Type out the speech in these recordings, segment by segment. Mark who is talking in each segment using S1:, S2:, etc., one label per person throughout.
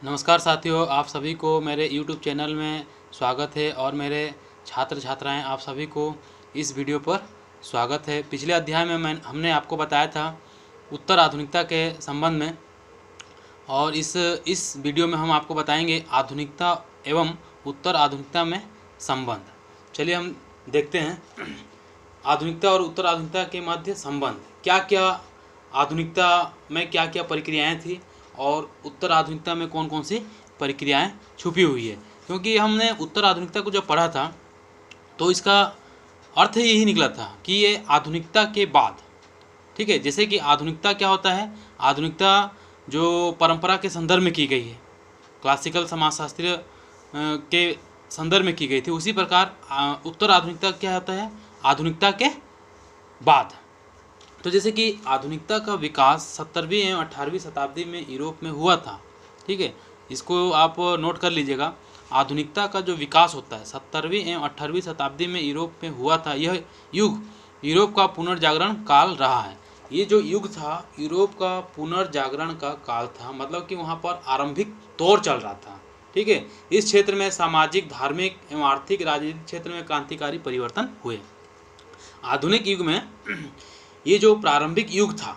S1: नमस्कार साथियों, आप सभी को मेरे YouTube चैनल में स्वागत है और मेरे छात्र छात्राएं आप सभी को इस वीडियो पर स्वागत है। पिछले अध्याय में हमने आपको बताया था उत्तर आधुनिकता के संबंध में, और इस वीडियो में हम आपको बताएंगे आधुनिकता एवं उत्तर आधुनिकता में संबंध। चलिए हम देखते हैं आधुनिकता और उत्तर आधुनिकता के मध्य संबंध। क्या क्या आधुनिकता में क्या क्या प्रक्रियाएँ थी और उत्तर आधुनिकता में कौन कौन सी प्रक्रियाएं छुपी हुई है। क्योंकि हमने उत्तर आधुनिकता को जब पढ़ा था तो इसका अर्थ यही निकला था कि ये आधुनिकता के बाद, ठीक है। जैसे कि आधुनिकता क्या होता है, आधुनिकता जो परंपरा के संदर्भ में की गई है, क्लासिकल समाजशास्त्रीय के संदर्भ में की गई थी, उसी प्रकार उत्तर आधुनिकता क्या होता है, आधुनिकता के बाद। तो जैसे कि आधुनिकता का विकास 17वीं एवं 18वीं शताब्दी में यूरोप में हुआ था, ठीक है। इसको आप नोट कर लीजिएगा। आधुनिकता का जो विकास होता है 17वीं एवं 18वीं शताब्दी में यूरोप में हुआ था। यह युग यूरोप का पुनर्जागरण काल रहा है। ये जो युग था यूरोप का पुनर्जागरण का काल था, मतलब कि वहाँ पर आरंभिक दौर चल रहा था, ठीक है। इस क्षेत्र में सामाजिक, धार्मिक एवं आर्थिक, राजनीतिक क्षेत्र में क्रांतिकारी परिवर्तन हुए। आधुनिक युग में ये जो प्रारंभिक युग था,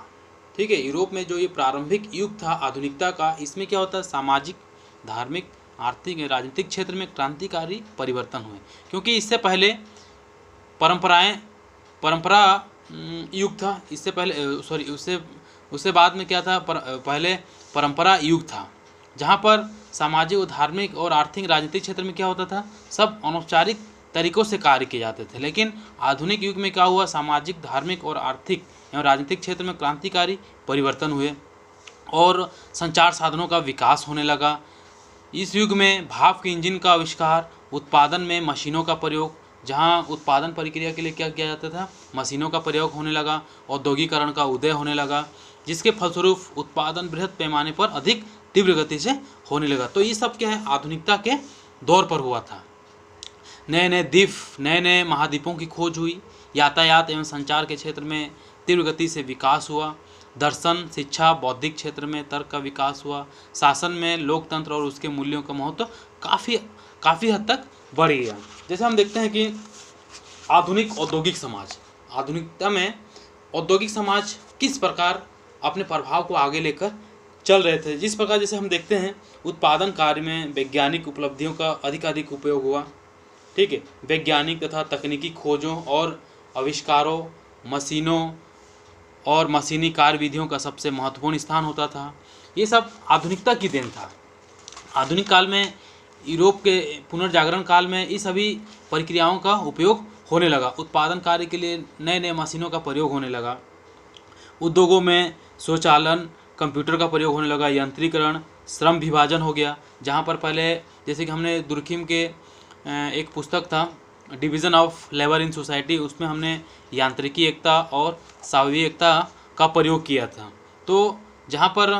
S1: ठीक है, यूरोप में जो ये प्रारंभिक युग था आधुनिकता का, इसमें क्या होता है, सामाजिक, धार्मिक, आर्थिक, राजनीतिक क्षेत्र में क्रांतिकारी परिवर्तन हुए। क्योंकि इससे पहले परंपरा युग था। इससे पहले उससे बाद में क्या था, पहले परंपरा युग था, जहाँ पर सामाजिक, धार्मिक और आर्थिक, राजनीतिक क्षेत्र में क्या होता था, सब अनौपचारिक तरीकों से कार्य किए जाते थे। लेकिन आधुनिक युग में क्या हुआ, सामाजिक, धार्मिक और आर्थिक एवं राजनीतिक क्षेत्र में क्रांतिकारी परिवर्तन हुए और संचार साधनों का विकास होने लगा। इस युग में भाप के इंजन का आविष्कार, उत्पादन में मशीनों का प्रयोग, जहां उत्पादन प्रक्रिया के लिए क्या किया जाता था, मशीनों का प्रयोग होने लगा, औद्योगिकरण का उदय होने लगा, जिसके फलस्वरूप उत्पादन बृहद पैमाने पर अधिक तीव्र गति से होने लगा। तो ये सब क्या है, आधुनिकता के दौर पर हुआ था। नए नए महाद्वीपों की खोज हुई, यातायात एवं संचार के क्षेत्र में तीव्र गति से विकास हुआ, दर्शन, शिक्षा, बौद्धिक क्षेत्र में तर्क का विकास हुआ, शासन में लोकतंत्र और उसके मूल्यों का महत्व काफ़ी हद तक बढ़ गया। जैसे हम देखते हैं कि आधुनिक औद्योगिक समाज, आधुनिकता में औद्योगिक समाज किस प्रकार अपने प्रभाव को आगे लेकर चल रहे थे। जिस प्रकार जैसे हम देखते हैं उत्पादन कार्य में वैज्ञानिक उपलब्धियों का अधिक उपयोग हुआ, ठीक है। वैज्ञानिक तथा तकनीकी खोजों और आविष्कारों, मशीनों और मशीनी कार्य विधियों का सबसे महत्वपूर्ण स्थान होता था। ये सब आधुनिकता की देन था। आधुनिक काल में, यूरोप के पुनर्जागरण काल में, ये सभी प्रक्रियाओं का उपयोग होने लगा। उत्पादन कार्य के लिए नए नए मशीनों का प्रयोग होने लगा। उद्योगों में स्वचालन, कंप्यूटर का प्रयोग होने लगा। यंत्रीकरण, श्रम विभाजन हो गया। जहाँ पर पहले, जैसे कि हमने दुर्खिम के एक पुस्तक था division of labour in society, उसमें हमने यांत्रिकी एकता और स्वाभाविक एकता का प्रयोग किया था। तो जहाँ पर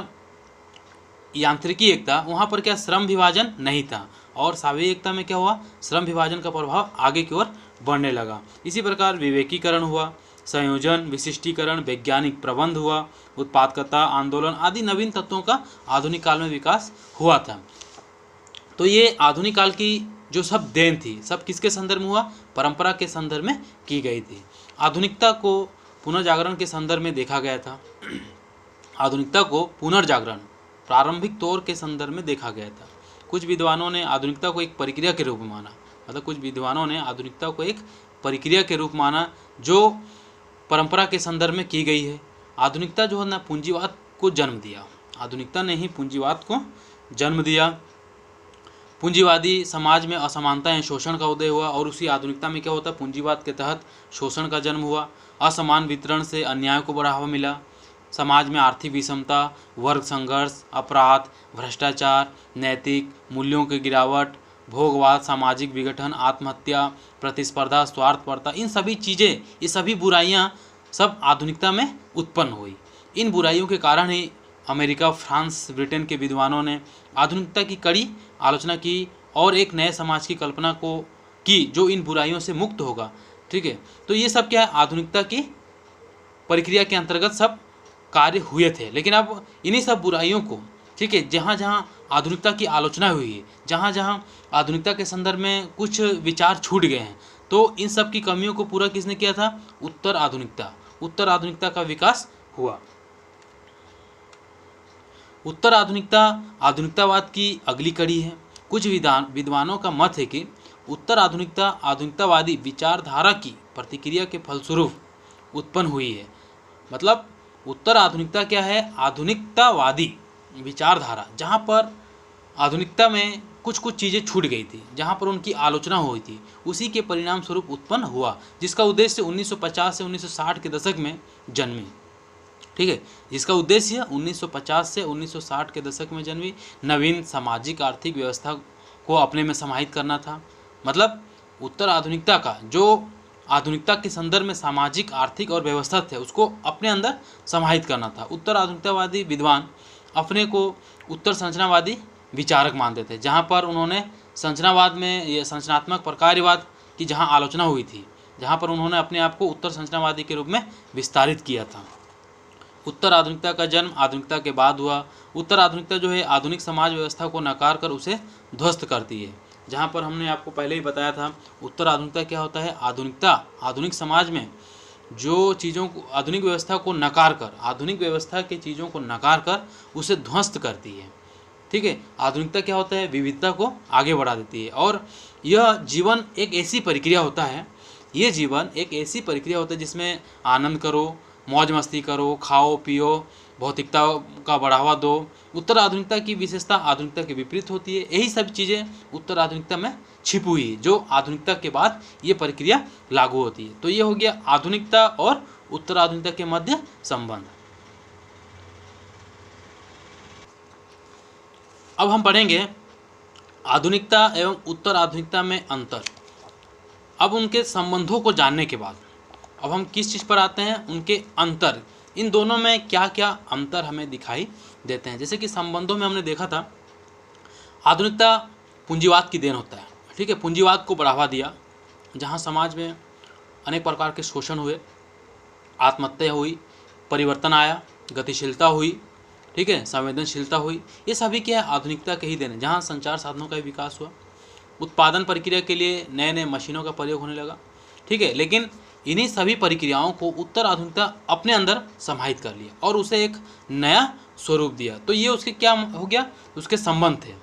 S1: यांत्रिकी एकता, वहाँ पर क्या, श्रम विभाजन नहीं था, और स्वाभाविक एकता में क्या हुआ, श्रम विभाजन का प्रभाव आगे की ओर बढ़ने लगा। इसी प्रकार विवेकीकरण हुआ, संयोजन, विशिष्टीकरण, वैज्ञानिक प्रबंध हुआ, उत्पादकता आंदोलन आदि नवीन तत्वों का आधुनिक काल में विकास हुआ था। तो ये आधुनिक काल की जो सब देन थी, सब किसके संदर्भ में हुआ, परंपरा के संदर्भ में की गई थी। आधुनिकता को पुनर्जागरण के संदर्भ में देखा गया था। आधुनिकता को पुनर्जागरण प्रारंभिक दौर के संदर्भ में देखा गया था। कुछ विद्वानों ने आधुनिकता को एक प्रक्रिया के रूप में माना, मतलब कुछ विद्वानों ने आधुनिकता को एक प्रक्रिया के रूप माना जो परंपरा के संदर्भ में की गई है। आधुनिकता जो है ना, पूंजीवाद को जन्म दिया। आधुनिकता ने ही पूंजीवाद को जन्म दिया। पूंजीवादी समाज में असमानता एवं शोषण का उदय हुआ, और उसी आधुनिकता में क्या होता है, पूंजीवाद के तहत शोषण का जन्म हुआ। असमान वितरण से अन्याय को बढ़ावा मिला। समाज में आर्थिक विषमता, वर्ग संघर्ष, अपराध, भ्रष्टाचार, नैतिक मूल्यों की गिरावट, भोगवाद, सामाजिक विघटन, आत्महत्या, प्रतिस्पर्धा, स्वार्थपरता, इन सभी चीज़ें, ये सभी बुराइयाँ सब आधुनिकता में उत्पन्न हुई। इन बुराइयों के कारण ही अमेरिका, फ्रांस, ब्रिटेन के विद्वानों ने आधुनिकता की कड़ी आलोचना की और एक नए समाज की कल्पना को की जो इन बुराइयों से मुक्त होगा, ठीक है। तो ये सब क्या है, आधुनिकता की प्रक्रिया के अंतर्गत सब कार्य हुए थे। लेकिन अब इन्हीं सब बुराइयों को ठीक है, जहाँ जहाँ आधुनिकता की आलोचना हुई है, जहाँ जहाँ आधुनिकता के संदर्भ में कुछ विचार छूट गए हैं, तो इन सब की कमियों को पूरा किसने किया था? उत्तर आधुनिकता का विकास हुआ। उत्तर आधुनिकता आधुनिकतावाद की अगली कड़ी है। कुछ विद्वानों का मत है कि उत्तर आधुनिकता आधुनिकतावादी विचारधारा की प्रतिक्रिया के फलस्वरूप उत्पन्न हुई है। मतलब उत्तर आधुनिकता क्या है? आधुनिकतावादी विचारधारा, जहाँ पर आधुनिकता में कुछ कुछ चीज़ें छूट गई थी, जहाँ पर उनकी आलोचना हुई थी, उसी के परिणाम स्वरूप उत्पन्न हुआ, जिसका उद्देश्य 1950 से 1960 के दशक में जन्मी। ठीक है, जिसका उद्देश्य 1950 से 1960 के दशक में जन्मी नवीन सामाजिक आर्थिक व्यवस्था को अपने में समाहित करना था। मतलब उत्तर आधुनिकता का जो आधुनिकता के संदर्भ में सामाजिक आर्थिक और व्यवस्था थे, उसको अपने अंदर समाहित करना था। उत्तर आधुनिकतावादी विद्वान अपने को उत्तर संरचनावादी विचारक मानते थे, जहाँ पर उन्होंने संरचनावाद में ये संरचनात्मक प्रकार्यवाद की जहाँ आलोचना हुई थी, जहाँ पर उन्होंने अपने आप को उत्तर संरचनावादी के रूप में विस्तारित किया था। उत्तर आधुनिकता का जन्म आधुनिकता के बाद हुआ। उत्तर आधुनिकता जो है आधुनिक समाज व्यवस्था को नकार कर उसे ध्वस्त करती है। जहाँ पर हमने आपको पहले ही बताया था, उत्तर आधुनिकता क्या होता है? आधुनिक समाज में जो चीज़ों को, आधुनिक व्यवस्था को नकार कर, आधुनिक व्यवस्था के चीज़ों को नकार कर उसे ध्वस्त करती है। ठीक है, आधुनिकता क्या होता है? विविधता को आगे बढ़ा देती है। और यह जीवन एक ऐसी प्रक्रिया होता है, ये जीवन एक ऐसी प्रक्रिया होता है जिसमें आनंद करो, मौज मस्ती करो, खाओ पियो, भौतिकता का बढ़ावा दो। उत्तर आधुनिकता की विशेषता आधुनिकता के विपरीत होती है। यही सब चीज़ें उत्तर आधुनिकता में छिपी हुई है, जो आधुनिकता के बाद ये प्रक्रिया लागू होती है। तो ये हो गया आधुनिकता और उत्तर आधुनिकता के मध्य संबंध। अब हम पढ़ेंगे आधुनिकता एवं उत्तर आधुनिकता में अंतर। अब उनके संबंधों को जानने के बाद अब हम किस चीज़ पर आते हैं? उनके अंतर, इन दोनों में क्या क्या अंतर हमें दिखाई देते हैं। जैसे कि संबंधों में हमने देखा था, आधुनिकता पूंजीवाद की देन होता है। ठीक है, पूंजीवाद को बढ़ावा दिया, जहाँ समाज में अनेक प्रकार के शोषण हुए, आत्महत्या हुई, परिवर्तन आया, गतिशीलता हुई, ठीक है, संवेदनशीलता हुई। ये सभी क्या है? आधुनिकता के ही देन है। जहाँ संचार साधनों का विकास हुआ, उत्पादन प्रक्रिया के लिए नए नए मशीनों का प्रयोग होने लगा। ठीक है, लेकिन इन्हीं सभी प्रक्रियाओं को उत्तर आधुनिकता अपने अंदर समाहित कर लिया और उसे एक नया स्वरूप दिया। तो ये उसके क्या हो गया? उसके संबंध थे।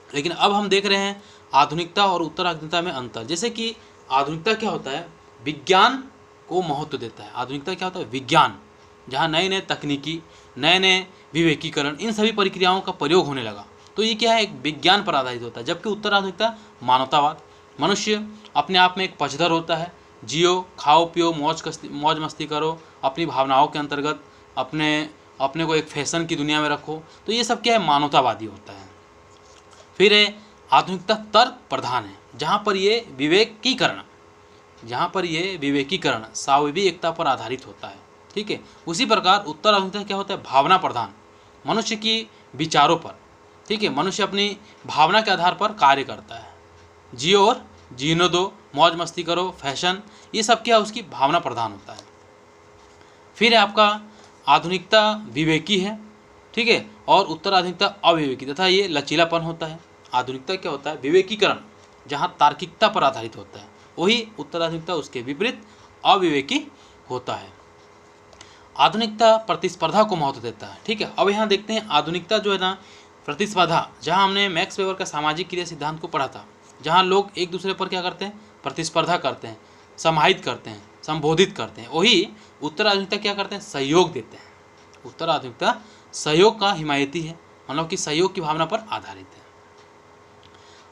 S1: लेकिन अब हम देख रहे हैं आधुनिकता और उत्तर आधुनिकता में अंतर। जैसे कि आधुनिकता क्या होता है? विज्ञान को महत्व देता है। आधुनिकता क्या होता है? विज्ञान, जहाँ नए नए तकनीकी, नए नए विवेकीकरण, इन सभी प्रक्रियाओं का प्रयोग होने लगा। तो ये क्या है? एक विज्ञान पर आधारित होता है। जबकि उत्तर आधुनिकता मानवतावाद, मनुष्य अपने आप में एक पक्षधर होता है। जियो, खाओ पियो, मौज मस्ती करो, अपनी भावनाओं के अंतर्गत अपने को एक फैशन की दुनिया में रखो। तो ये सब क्या है? मानवतावादी होता है। फिर है आधुनिकता तर्क प्रधान है, जहाँ पर ये विवेकीकरण स्वाभाविक एकता पर आधारित होता है। ठीक है, उसी प्रकार उत्तर आधुनिकता क्या होता है? भावना प्रधान, मनुष्य की विचारों पर। ठीक है, मनुष्य अपनी भावना के आधार पर कार्य करता है। जियो और जीने दो, मौज मस्ती करो, फैशन, ये सब क्या? उसकी भावना प्रधान होता है। फिर है आपका आधुनिकता विवेकी है। ठीक है, और उत्तर आधुनिकता अविवेकी तथा ये लचीलापन होता है। आधुनिकता क्या होता है? विवेकीकरण, जहाँ तार्किकता पर आधारित होता है। वही उत्तर आधुनिकता उसके विपरीत अविवेकी होता है। आधुनिकता प्रतिस्पर्धा को महत्व देता है। ठीक है, अब यहाँ देखते हैं आधुनिकता जो है ना, प्रतिस्पर्धा, जहाँ हमने मैक्स वेबर का सामाजिक क्रिया सिद्धांत को पढ़ा था, जहाँ लोग एक दूसरे पर क्या करते हैं? प्रतिस्पर्धा करते हैं, समाहित करते हैं, संबोधित करते हैं। वही उत्तर आधुनिकता क्या करते हैं? सहयोग देते हैं। उत्तर आधुनिकता सहयोग का हिमायती है, मतलब कि सहयोग की भावना पर आधारित है।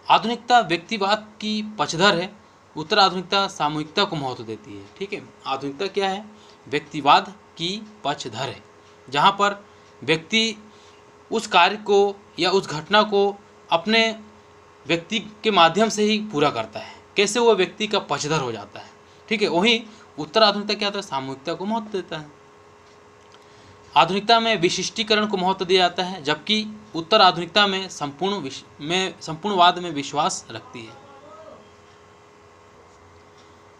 S1: आधुनिकता व्यक्तिवाद की पक्षधर है। उत्तर आधुनिकता सामूहिकता को महत्व देती है। ठीक है, आधुनिकता क्या है? व्यक्तिवाद की पक्षधर है, जहाँ पर व्यक्ति उस कार्य को या उस घटना को अपने व्यक्ति के माध्यम से ही पूरा करता है। कैसे? वो व्यक्ति का पक्षधर हो जाता है। ठीक है, वहीं उत्तर आधुनिकता क्या होता है? सामूहिकता को महत्व देता है। आधुनिकता में विशिष्टीकरण को महत्व दिया जाता है, जबकि उत्तर आधुनिकता में संपूर्णवाद में विश्वास रखती है।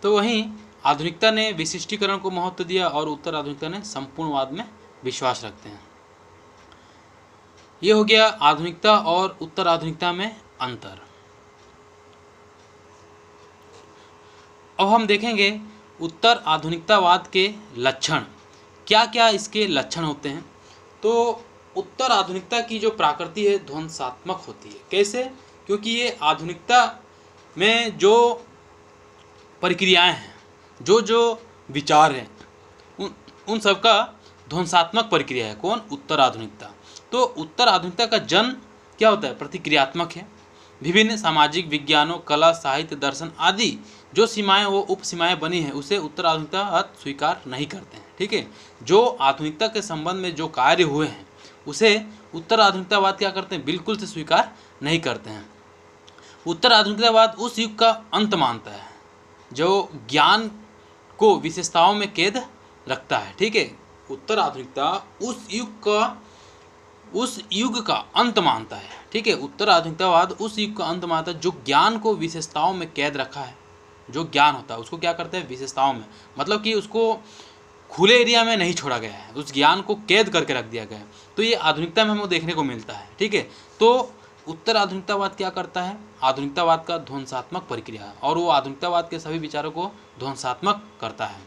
S1: तो वहीं आधुनिकता ने विशिष्टीकरण को महत्व दिया और उत्तर आधुनिकता ने संपूर्णवाद में विश्वास रखते हैं। ये हो गया आधुनिकता और उत्तर आधुनिकता में अंतर। अब हम देखेंगे उत्तर आधुनिकतावाद के लक्षण, क्या क्या इसके लक्षण होते हैं। तो उत्तर आधुनिकता की जो प्रकृति है ध्वंसात्मक होती है। कैसे? क्योंकि ये आधुनिकता में जो प्रक्रियाएं हैं, जो जो विचार हैं, उन सब का ध्वंसात्मक प्रक्रिया है। कौन? उत्तर आधुनिकता। तो उत्तर आधुनिकता का जन्म क्या होता है? प्रतिक्रियात्मक है। विभिन्न सामाजिक विज्ञानों, कला, साहित्य, दर्शन आदि जो सीमाएं वो उप सीमाएं बनी हैं उसे उत्तर आधुनिकतावाद स्वीकार नहीं करते हैं। ठीक है, जो आधुनिकता के संबंध में जो कार्य हुए हैं उसे उत्तर आधुनिकतावाद क्या करते हैं? बिल्कुल से स्वीकार नहीं करते हैं। उत्तर आधुनिकतावाद उस युग का अंत मानता है जो ज्ञान को विशेषताओं में कैद रखता है। ठीक है, उत्तर आधुनिकता उस युग का अंत मानता है। ठीक है, उत्तर आधुनिकतावाद उस युग का अंत मानता है जो ज्ञान को विशेषताओं में कैद रखा है। जो ज्ञान होता है उसको क्या करते हैं? विशेषताओं में, मतलब कि उसको खुले एरिया में नहीं छोड़ा गया है, उस ज्ञान को कैद करके रख दिया गया है। तो ये आधुनिकता में हमें देखने को मिलता है। ठीक है, तो उत्तर आधुनिकतावाद क्या करता है? आधुनिकतावाद का ध्वंसात्मक प्रक्रिया है और वो आधुनिकतावाद के सभी विचारों को ध्वंसात्मक करता है।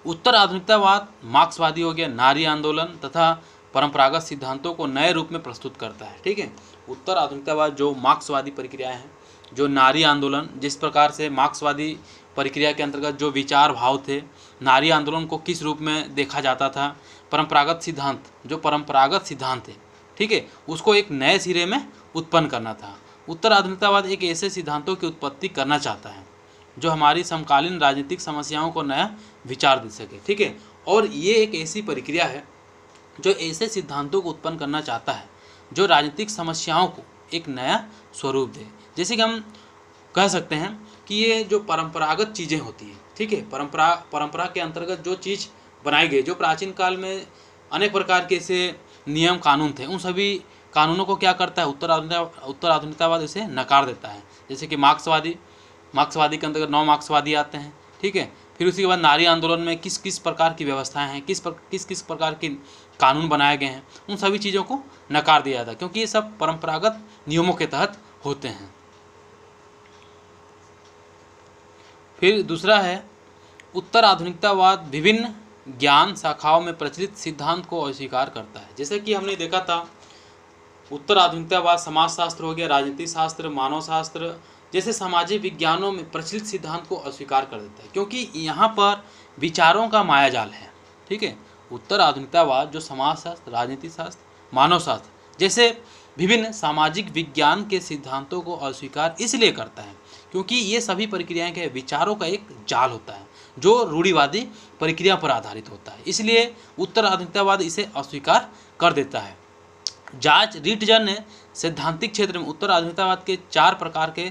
S1: उत्तर आधुनिकतावाद मार्क्सवादी हो गया, नारी आंदोलन तथा परंपरागत सिद्धांतों को नए रूप में प्रस्तुत करता है। ठीक है, उत्तर आधुनिकतावाद जो मार्क्सवादी प्रक्रियाएं हैं, जो नारी आंदोलन, जिस प्रकार से मार्क्सवादी प्रक्रिया के अंतर्गत जो विचार भाव थे, नारी आंदोलन को किस रूप में देखा जाता था, परंपरागत सिद्धांत, जो परंपरागत सिद्धांत है, ठीक है, उसको एक नए सिरे में उत्पन्न करना था। उत्तर आधुनिकतावाद एक ऐसे सिद्धांतों की उत्पत्ति करना चाहता है जो हमारी समकालीन राजनीतिक समस्याओं को नया विचार दे सके। ठीक है, और ये एक ऐसी प्रक्रिया है जो ऐसे सिद्धांतों को उत्पन्न करना चाहता है जो राजनीतिक समस्याओं को एक नया स्वरूप दे। जैसे कि हम कह सकते हैं कि ये जो परंपरागत चीज़ें होती हैं, ठीक है, परंपरा के अंतर्गत जो चीज़ बनाई गई, जो प्राचीन काल में अनेक प्रकार के ऐसे नियम कानून थे, उन सभी कानूनों को क्या करता है? उत्तर आधुनिकतावाद इसे नकार देता है। जैसे कि मार्क्सवादी के अंतर्गत 9 मार्क्सवादी आते हैं। ठीक है, फिर उसी के बाद नारी आंदोलन में किस किस प्रकार की व्यवस्थाएं हैं, किस प्रकार के कानून बनाए गए हैं, उन सभी चीज़ों को नकार दिया जाता है क्योंकि ये सब परंपरागत नियमों के तहत होते हैं। फिर दूसरा है उत्तर आधुनिकतावाद विभिन्न ज्ञान शाखाओं में प्रचलित सिद्धांत को अस्वीकार करता है। जैसे कि हमने देखा था, उत्तर आधुनिकतावाद समाजशास्त्र हो गया, राजनीति शास्त्र, मानव शास्त्र जैसे सामाजिक विज्ञानों में प्रचलित सिद्धांत को अस्वीकार कर देता है क्योंकि यहाँ पर विचारों का मायाजाल है। ठीक है, उत्तर आधुनिकतावाद जो समाजशास्त्र, राजनीति शास्त्र, मानव शास्त्र जैसे विभिन्न सामाजिक विज्ञान के सिद्धांतों को अस्वीकार इसलिए करता है क्योंकि ये सभी प्रक्रियाएं के विचारों का एक जाल होता है जो रूढ़िवादी प्रक्रिया पर आधारित होता है, इसलिए उत्तर आधुनिकतावाद इसे अस्वीकार कर देता है। जॉर्ज रिटजन ने सैद्धांतिक क्षेत्र में उत्तर आधुनिकतावाद के 4 प्रकार के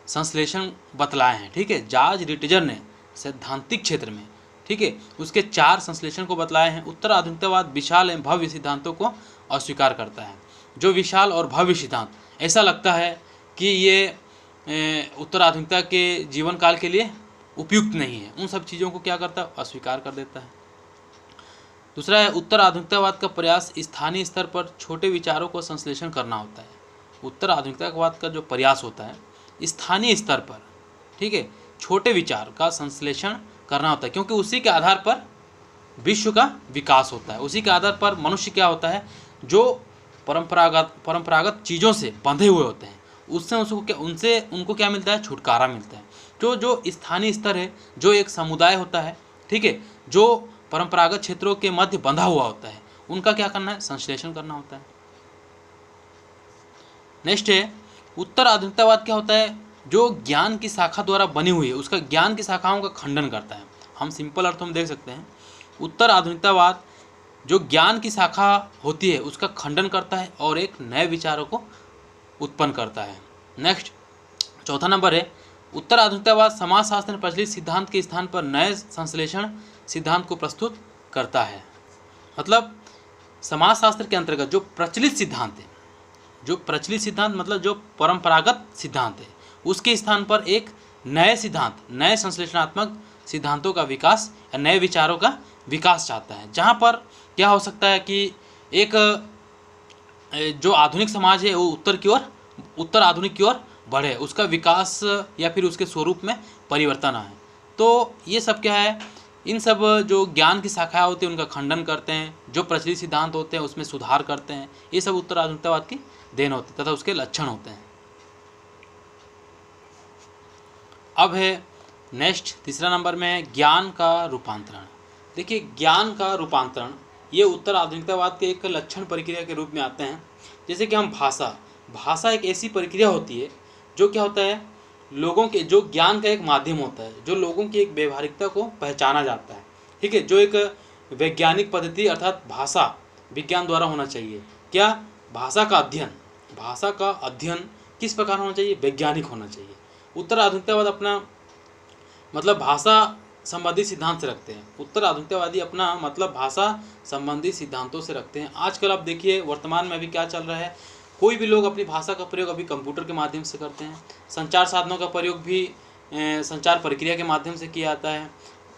S1: संश्लेषण बतलाए हैं। ठीक है, जॉर्ज रिटजन ने सैद्धांतिक क्षेत्र में, ठीक है, उसके 4 संश्लेषण को बतलाए हैं। उत्तर आधुनिकतावाद विशाल एवं भव्य सिद्धांतों को अस्वीकार करता है। जो विशाल और भव्य सिद्धांत ऐसा लगता है कि ये उत्तर आधुनिकता के जीवन काल के लिए उपयुक्त नहीं है, उन सब चीज़ों को क्या करता है? अस्वीकार कर देता है। दूसरा है उत्तर आधुनिकतावाद का प्रयास स्थानीय स्तर पर छोटे विचारों को संश्लेषण करना होता है। उत्तर आधुनिकतावाद का जो प्रयास होता है स्थानीय स्तर पर, ठीक है, छोटे विचार का संश्लेषण करना होता है क्योंकि उसी के आधार पर विश्व का विकास होता है, उसी के आधार पर मनुष्य क्या होता है? जो परंपरागत चीज़ों से बंधे हुए होते हैं उनसे उनको क्या मिलता है? छुटकारा मिलता है। तो जो स्थानीय स्तर है, जो एक समुदाय होता है, ठीक है, जो परंपरागत क्षेत्रों के मध्य बंधा हुआ होता है, उनका क्या करना है? संश्लेषण करना होता है। नेक्स्ट है उत्तर आधुनिकतावाद क्या होता है? जो ज्ञान की शाखा द्वारा बनी हुई है उसका ज्ञान की शाखाओं का खंडन करता है। हम सिंपल अर्थों में देख सकते हैं, उत्तर आधुनिकतावाद जो ज्ञान की शाखा होती है उसका खंडन करता है और एक नए विचारों को उत्पन्न करता है। नेक्स्ट चौथा नंबर है उत्तर आधुनिकतावाद समाजशास्त्र में प्रचलित सिद्धांत के स्थान पर नए संश्लेषण सिद्धांत को प्रस्तुत करता है। मतलब समाजशास्त्र के अंतर्गत जो प्रचलित सिद्धांत है, जो प्रचलित सिद्धांत मतलब जो परंपरागत सिद्धांत है, उसके स्थान पर एक नए सिद्धांत, नए संश्लेषणात्मक सिद्धांतों का विकास या नए विचारों का विकास चाहता है। जहाँ पर क्या हो सकता है कि एक जो आधुनिक समाज है वो उत्तर आधुनिक की ओर बढ़े, उसका विकास या फिर उसके स्वरूप में परिवर्तन आए। तो ये सब क्या है, इन सब जो ज्ञान की शाखाएं होती हैं उनका खंडन करते हैं, जो प्रचलित सिद्धांत होते हैं उसमें सुधार करते हैं। ये सब उत्तर आधुनिकतावाद की देन होती है तथा उसके लक्षण होते हैं। अब है नेक्स्ट तीसरा नंबर में है ज्ञान का रूपांतरण। देखिए, ज्ञान का रूपांतरण ये उत्तर आधुनिकतावाद के एक लक्षण प्रक्रिया के रूप में आते हैं। जैसे कि हम भाषा एक ऐसी प्रक्रिया होती है जो क्या होता है, लोगों के जो ज्ञान का एक माध्यम होता है, जो लोगों की एक व्यवहारिकता को पहचाना जाता है, ठीक है, जो एक वैज्ञानिक पद्धति अर्थात भाषा विज्ञान द्वारा होना चाहिए। क्या? भाषा का अध्ययन किस प्रकार होना चाहिए? वैज्ञानिक होना चाहिए। उत्तर आधुनिकतावाद अपना मतलब भाषा संबंधी सिद्धांत से रखते हैं। उत्तर आधुनिकतावादी अपना मतलब भाषा संबंधी सिद्धांतों से रखते हैं। आजकल आप देखिए वर्तमान में अभी क्या चल रहा है, कोई भी लोग अपनी भाषा का प्रयोग अभी कंप्यूटर के माध्यम से करते हैं। संचार साधनों का प्रयोग भी संचार प्रक्रिया के माध्यम से किया जाता है।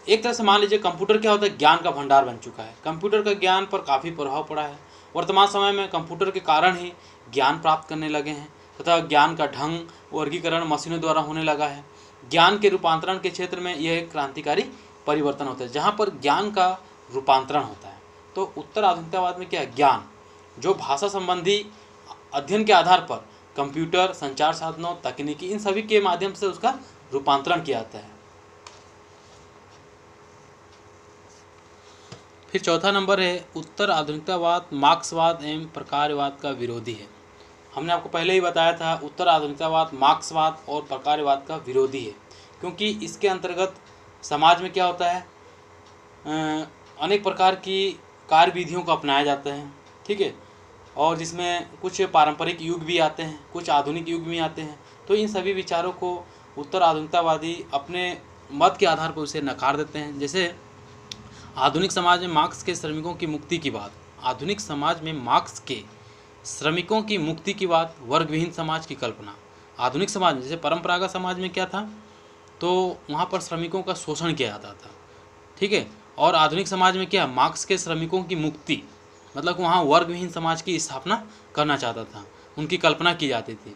S1: एक तरह से मान लीजिए कंप्यूटर क्या होता है, ज्ञान का भंडार बन चुका है। कंप्यूटर का ज्ञान पर काफ़ी प्रभाव पड़ा है। वर्तमान समय में कंप्यूटर के कारण ही ज्ञान प्राप्त करने लगे हैं तथा ज्ञान का ढंग वर्गीकरण मशीनों द्वारा होने लगा है। ज्ञान के रूपांतरण के क्षेत्र में यह एक क्रांतिकारी परिवर्तन होता है जहाँ पर ज्ञान का रूपांतरण होता है। तो उत्तर आधुनिकतावाद में क्या है, ज्ञान जो भाषा संबंधी अध्ययन के आधार पर कंप्यूटर, संचार साधनों, तकनीकी, इन सभी के माध्यम से उसका रूपांतरण किया जाता है। फिर चौथा नंबर है उत्तर आधुनिकतावाद मार्क्सवाद एवं प्रकारवाद का विरोधी है। हमने आपको पहले ही बताया था उत्तर आधुनिकतावाद मार्क्सवाद और प्रकारवाद का विरोधी है, क्योंकि इसके अंतर्गत समाज में क्या होता है, अनेक प्रकार की कार्यविधियों को अपनाया जाता है, ठीक है, और जिसमें कुछ पारंपरिक युग भी आते हैं, कुछ आधुनिक युग भी आते हैं। तो इन सभी विचारों को उत्तर आधुनिकतावादी अपने मत के आधार पर उसे नकार देते हैं। जैसे आधुनिक समाज में मार्क्स के श्रमिकों की मुक्ति की बात, आधुनिक समाज में मार्क्स के श्रमिकों की मुक्ति की बात, वर्ग विहीन समाज की कल्पना। आधुनिक समाज में जैसे परंपरागत समाज में क्या था, तो वहाँ पर श्रमिकों का शोषण किया जाता था, ठीक है, और आधुनिक समाज में क्या, मार्क्स के श्रमिकों की मुक्ति मतलब वहाँ वर्ग विहीन समाज की स्थापना करना चाहता था, उनकी कल्पना की जाती थी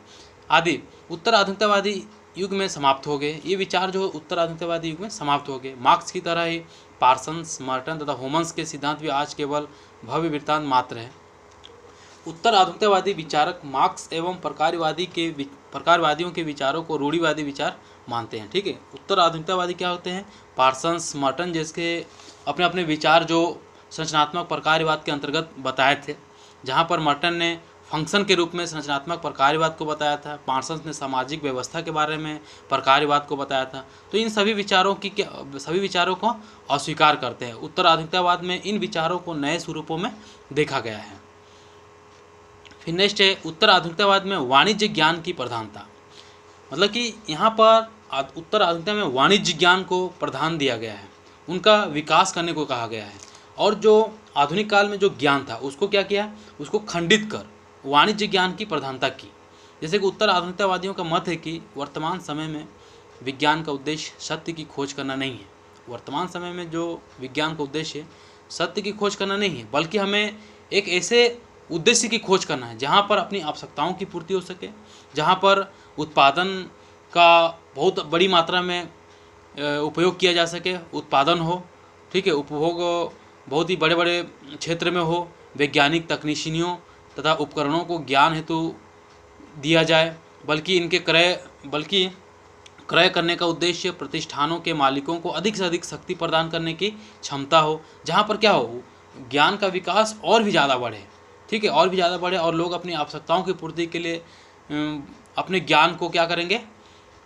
S1: आदि। उत्तर आधुनिकतावादी युग में समाप्त हो गए ये विचार, जो उत्तर आधुनिकतावादी युग में समाप्त हो गए। मार्क्स की तरह ही पार्सन्स, मर्टन तथा होमन्स के सिद्धांत भी आज केवल भव्य वृत्तांत मात्र है। उत्तर आधुनिकतावादी विचारक मार्क्स एवं प्रकारवादियों के विचारों को रूढ़िवादी विचार मानते हैं, ठीक है। उत्तर आधुनिकतावादी क्या होते हैं, पार्सन्स, मर्टन जैसे अपने अपने विचार जो संरचनात्मक प्रकारवाद के अंतर्गत बताए थे, जहाँ पर मर्टन ने फंक्शन के रूप में संरचनात्मक प्रकारवाद को बताया था, पार्सन्स ने सामाजिक व्यवस्था के बारे में प्रकारवाद को बताया था। तो इन सभी विचारों को अस्वीकार करते हैं। उत्तर आधुनिकतावाद में इन विचारों को नए स्वरूपों में देखा गया है। फिर नेक्स्ट है उत्तर आधुनिकतावाद में वाणिज्य ज्ञान की प्रधानता, मतलब कि यहाँ पर उत्तर आधुनिकता में वाणिज्य ज्ञान को प्रधान दिया गया है, उनका विकास करने को कहा गया है। और जो आधुनिक काल में जो ज्ञान था उसको क्या किया, उसको खंडित कर वाणिज्य ज्ञान की प्रधानता की। जैसे कि उत्तर आधुनिकतावादियों का मत है कि वर्तमान समय में विज्ञान का उद्देश्य सत्य की खोज करना नहीं है। वर्तमान समय में जो विज्ञान का उद्देश्य है सत्य की खोज करना नहीं है, बल्कि हमें एक ऐसे उद्देश्य की खोज करना है जहाँ पर अपनी आवश्यकताओं की पूर्ति हो सके, जहाँ पर उत्पादन का बहुत बड़ी मात्रा में उपयोग किया जा सके, उत्पादन हो, ठीक है, उपभोग बहुत ही बड़े बड़े क्षेत्र में हो, वैज्ञानिक तकनीशिनियों तथा उपकरणों को ज्ञान हेतु दिया जाए, बल्कि क्रय करने का उद्देश्य प्रतिष्ठानों के मालिकों को अधिक से अधिक शक्ति प्रदान करने की क्षमता हो, जहाँ पर क्या हो, ज्ञान का विकास और भी ज़्यादा बढ़े, ठीक है, और भी ज़्यादा बढ़े, और लोग अपनी आवश्यकताओं की पूर्ति के लिए अपने ज्ञान को क्या करेंगे,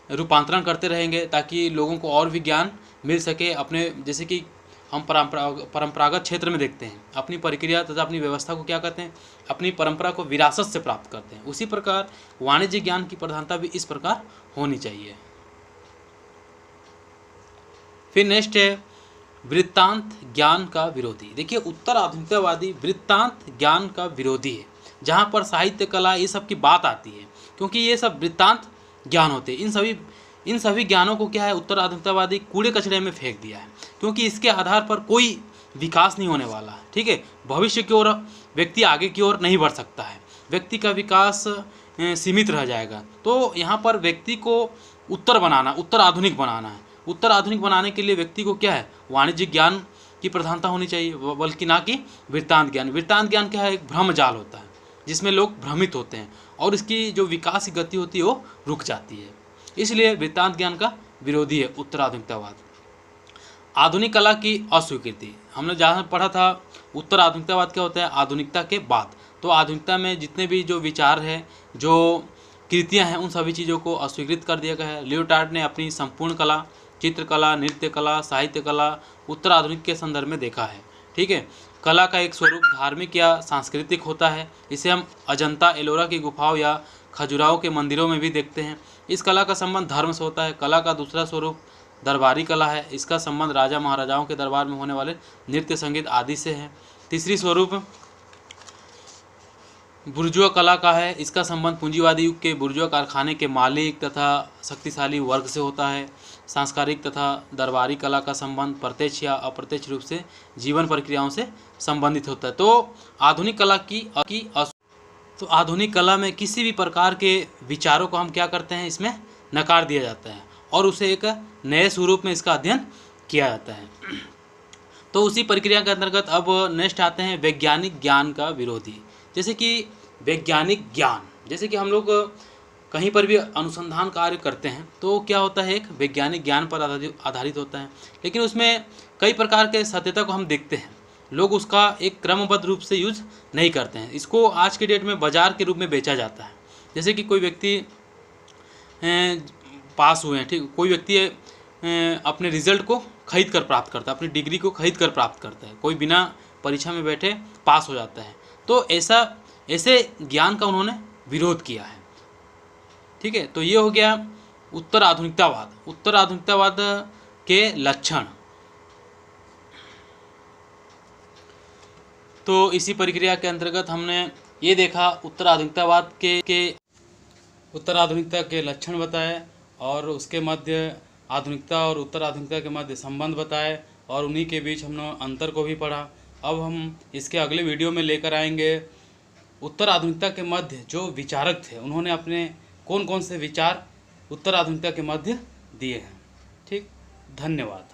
S1: रूपांतरण करते रहेंगे, ताकि लोगों को और भी ज्ञान मिल सके। अपने जैसे कि हम परंपरागत क्षेत्र में देखते हैं, अपनी प्रक्रिया तथा अपनी व्यवस्था को क्या करते हैं, अपनी परंपरा को विरासत से प्राप्त करते हैं। उसी प्रकार वाणिज्य ज्ञान की प्रधानता भी इस प्रकार होनी चाहिए। फिर नेक्स्ट है वृत्तांत ज्ञान का विरोधी। देखिए उत्तर आधुनिकतावादी वृत्तांत ज्ञान का विरोधी है, जहाँ पर साहित्य, कला, ये सब की बात आती है, क्योंकि ये सब वृत्तांत ज्ञान होते हैं। इन सभी ज्ञानों को क्या है, उत्तर आधुनिकतावादी कूड़े कचरे में फेंक दिया है, क्योंकि इसके आधार पर कोई विकास नहीं होने वाला है, ठीक है। भविष्य की ओर व्यक्ति आगे की ओर नहीं बढ़ सकता है। व्यक्ति का विकास सीमित रह जाएगा। तो यहाँ पर व्यक्ति को उत्तर आधुनिक बनाना है। उत्तर आधुनिक बनाने के लिए व्यक्ति को क्या है, वाणिज्यिक ज्ञान की प्रधानता होनी चाहिए, बल्कि ना कि वृत्तांत ज्ञान। वृत्तांत ज्ञान क्या है, एक भ्रम जाल होता है जिसमें लोग भ्रमित होते हैं और इसकी जो विकास की गति होती है वो रुक जाती है। इसलिए वृत्तांत ज्ञान का विरोधी है उत्तर आधुनिकतावाद। आधुनिक कला की अस्वीकृति, हमने जहाँ पढ़ा था उत्तर आधुनिकतावाद क्या होता है, आधुनिकता के बाद। तो आधुनिकता में जितने भी जो विचार हैं, जो कृतियाँ हैं, उन सभी चीज़ों को अस्वीकृत कर दिया गया है। लियोटार्ड ने अपनी संपूर्ण कला, चित्रकला, नृत्य कला, साहित्य कला उत्तर आधुनिक के संदर्भ में देखा है। ठीक है, कला का एक स्वरूप धार्मिक या सांस्कृतिक होता है। इसे हम अजंता एलोरा की गुफाओं या खजुराहो के मंदिरों में भी देखते हैं। इस कला का संबंध धर्म से होता है। कला का दूसरा स्वरूप दरबारी कला है। इसका संबंध राजा महाराजाओं के दरबार में होने वाले नृत्य, संगीत आदि से है। तीसरी स्वरूप बुर्जुआ कला का है। इसका संबंध पूंजीवादी युग के बुर्जुआ कारखाने के मालिक तथा शक्तिशाली वर्ग से होता है। सांस्कृतिक तथा दरबारी कला का संबंध प्रत्यक्ष या अप्रत्यक्ष रूप से जीवन प्रक्रियाओं से संबंधित होता है। तो आधुनिक कला तो आधुनिक कला में किसी भी प्रकार के विचारों को हम क्या करते हैं, इसमें नकार दिया जाता है और उसे एक नए स्वरूप में इसका अध्ययन किया जाता है। तो उसी प्रक्रिया के अंतर्गत अब नेक्स्ट आते हैं वैज्ञानिक ज्ञान का विरोधी। जैसे कि वैज्ञानिक ज्ञान, जैसे कि हम लोग कहीं पर भी अनुसंधान कार्य करते हैं तो क्या होता है, एक वैज्ञानिक ज्ञान पर आधारित होता है, लेकिन उसमें कई प्रकार के सत्यता को हम देखते हैं। लोग उसका एक क्रमबद्ध रूप से यूज नहीं करते हैं। इसको आज के डेट में बाजार के रूप में बेचा जाता है। जैसे कि कोई व्यक्ति पास हुए हैं, ठीक, कोई व्यक्ति अपने रिजल्ट को खरीद कर प्राप्त करता है, अपनी डिग्री को खरीद कर प्राप्त करता है, कोई बिना परीक्षा में बैठे पास हो जाता है। तो ऐसे ज्ञान का उन्होंने विरोध किया है। ठीक है, तो ये हो गया उत्तर आधुनिकतावाद। उत्तर आधुनिकतावाद के लक्षण। तो इसी प्रक्रिया के अंतर्गत हमने ये देखा उत्तर आधुनिकतावाद उत्तर आधुनिकता के लक्षण बताए और उसके मध्य आधुनिकता और उत्तर आधुनिकता के मध्य संबंध बताए और उन्हीं के बीच हमने अंतर को भी पढ़ा। अब हम इसके अगले वीडियो में लेकर आएंगे उत्तर आधुनिकता के मध्य जो विचारक थे, उन्होंने अपने कौन कौन से विचार उत्तर आधुनिकता के मध्य दिए हैं। ठीक, धन्यवाद।